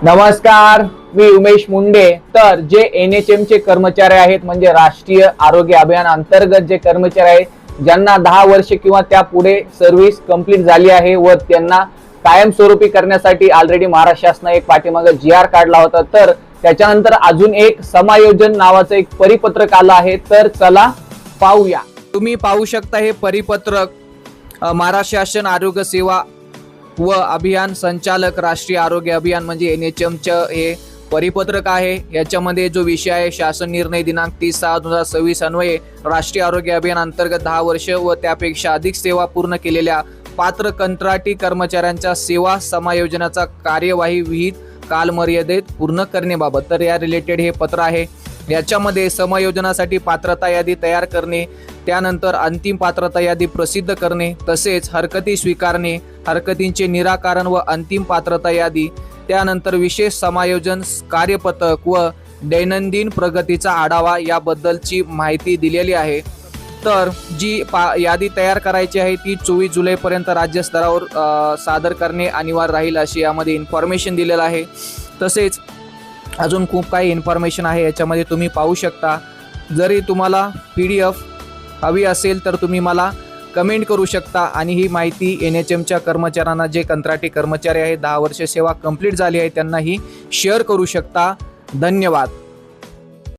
नमस्कार, मी उमेश मुंडे। तर जे NHM चे कर्मचारी आहेत म्हणजे राष्ट्रीय आरोग्य अभियान अंतर्गत जे कर्मचारी आहेत ज्यांना 10 वर्ष किंवा त्यापुढे सर्व्हिस कंप्लीट झाली आहे व त्यांना कायमस्वरूपी करण्यासाठी ऑलरेडी महाराष्ट्र शासनाने एक पाठीमागे GR काढला होता, तर त्याच्यानंतर अजून एक समायोजन नावाचं एक परिपत्रक आलं आहे। तर चला पाहूया। तुम्ही पाहू शकता हे परिपत्रक महाराष्ट्र शासन आरोग्य सेवा व अभियान संचालक राष्ट्रीय आरोग्य अभियान म्हणजे NHM चे हे परिपत्रक आहे। याच्यामध्ये जो विषय आहे शासन निर्णय दिनांक 30/6/2026 अन्वये राष्ट्रीय आरोग्य अभियान अंतर्गत 10 वर्ष व त्यापेक्षा अधिक सेवा पूर्ण केलेल्या पात्र कंत्राटी कर्मचाऱ्यांच्या सेवा समायोजनाचा कार्यवाही विहित कालमर्यादेत पूर्ण करण्याबाबत। तर या रिलेटेड हे पत्र आहे। याच्यामध्ये समायोजनासाठी पात्रता यादी तयार करणे, त्यानंतर अंतिम पात्रता यादी प्रसिद्ध करणे, तसेच हरकती स्वीकारणे, हरकतींचे निराकरण व अंतिम पात्रता यादी, त्यानंतर विशेष समायोजन कार्यपत्रक व दैनंदिन प्रगतीचा आढावा याबद्दलची माहिती दिलेली आहे। तर जी यादी तयार करायची आहे ती 24 जुलैपर्यंत राज्य स्तरावर सादर करणे अनिवार्य राहील अशी यामध्ये इन्फॉर्मेशन दिलेलं आहे। तसेच अजून खूप काही इन्फॉर्मेशन आहे याच्यामध्ये तुम्ही पाहू शकता। जरी तुम्हाला PDF हवी असेल तर तुम्ही मला कमेंट करू शकता आणि ही माहिती NHM च्या कर्मचाऱ्यांना जे कंत्राटी कर्मचारी आहेत 10 वर्ष सेवा कंप्लीट झाली आहे त्यांना ही शेअर करू शकता। धन्यवाद।